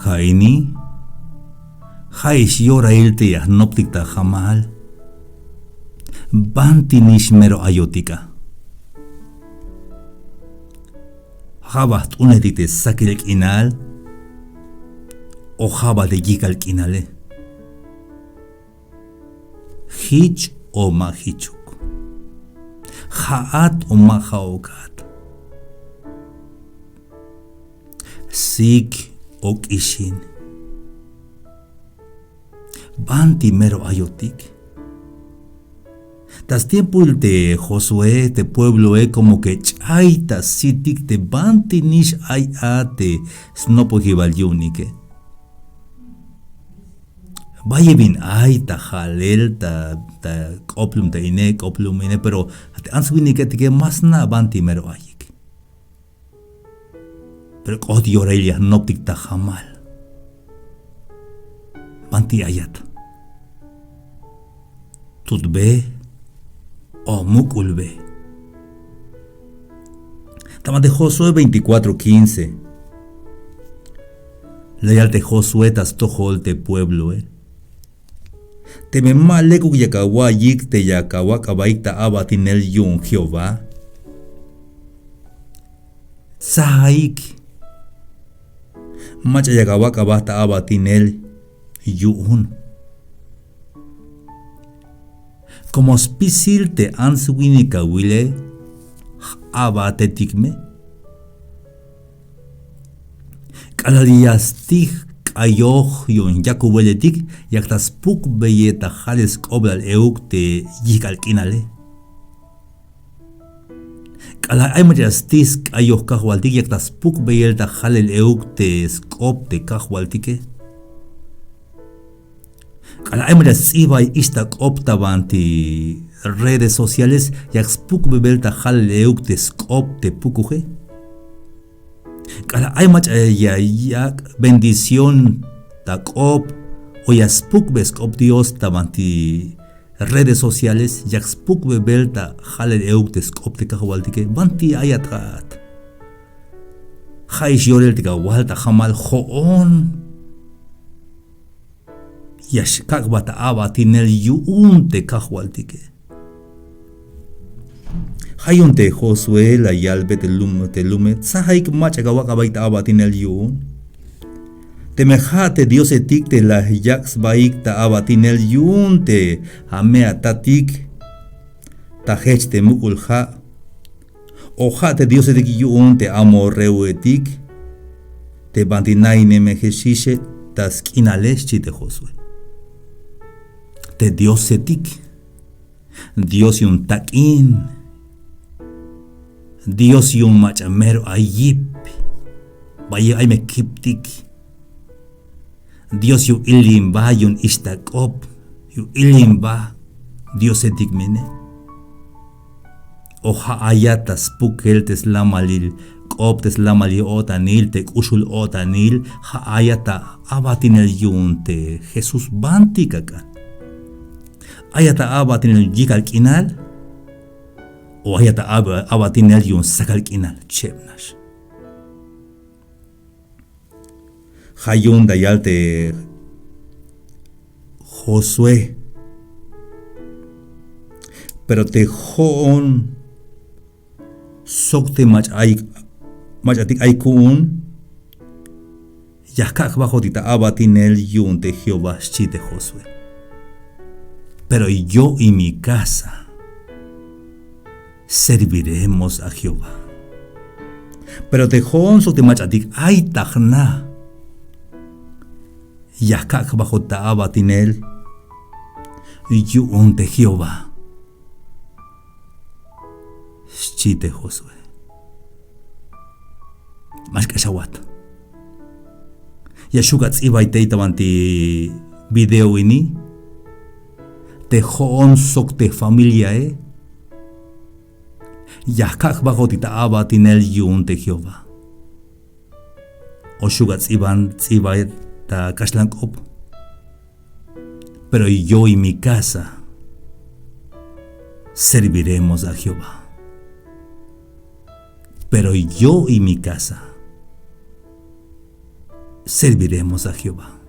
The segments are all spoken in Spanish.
Jaini, Jaish yora ilte yahnoptikta jamal, Banti nishmero ayotika. Jabat unedite sakilek inal, o jaba de yikalk inale. Hich o mahichuk. Jaat o mahaokat. Sik o kishin. Banti mero ayotik. Tas tiempo de Josué, te pueblo como que chaita sitik te banti nish ay ate snopo hibalyunike. Vaya bin ay ta jalel ta koplum ta ine koplum ine, pero te answinike te que más na banti mero ayik. Pero kod yorelia noptik ta jamal. Banti ayat. Tutbe o mukulbe. Tama de Josué 24:15. Leal de Josué tas tojol te pueblo, Te me malekuk yakawa yik te yakawa kabaikta abatinel yun Jehová. Saik. Macha yakawa kabata abatinel yun. Como spisil te answini kawile abate tikme. Kalaliastik ayoh yon yakubeletik yaktas puk beyeta jales koblal euk te yikalkinale. Kala aymayastis ayoh kahwaltik yaktas puk beyeta jalel euk te skop te kahwaltike. Kala aymayas ibay istak optabanti redes sociales yakspuk bebelta jalel euk te skop te pukuje. Kala hay mucha ya bendición takop o ya spuk beskop Dios tabanti redes sociales ya spuk bebelta halel euktes kopte kahwaltike banti ayatrat haish yorel tika walta hamal hoon yashkak bata abatinel yuunte kahwaltike. Hayon te Josué la yalbe te lume, sahaik macha kawakabaita abatinel yun. Te mejate Dios etik te la yaks baik ta abatinel yun te hamea tatik ta hech te mukul ha. Ojate Dios etik yun te amorreu etik te bandinaine mejeshishe ta skinaleschi te Josué. Te Dios etik, Dios yun takin. Dios yung machamero ayip, vaya ay me kiptik. Dios yung ilimba yung istakop, yung ilimba Dios etik mene. Oha ayatas pukel tes lamalil, kop tes lamalil otanil, te kusul otanil, ha ayata abatinel yung te Jesús banti kakan. Ayata abatinel yikal kinal. O ayata abatinel yun sakalkinal chepnash. Hayun dayalte Josué. Pero te hoon sokte machatik aikun yakak bajo tita abatinel yun te Jehová chite Josué. Pero yo y mi casa serviremos a Jehová. Pero te honso te machatik ay tagna. Yakak bajo taabatinel yun te Jehová. Chite Josué. Mas kashawat. Yashukats ibay tabanti video ini. Te honso te familia Yakak bajo tita abatinel yun te Jehová. O shugats iban tzibay ta kashlankop. Pero yo y mi casa serviremos a Jehová. Pero yo y mi casa serviremos a Jehová.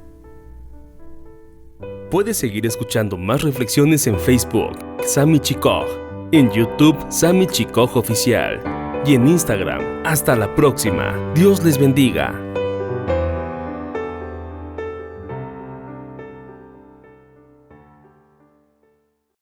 Puedes seguir escuchando más reflexiones en Facebook, Sammy Chikoj, en YouTube, Sammy Chikoj Oficial, y en Instagram. Hasta la próxima. Dios les bendiga.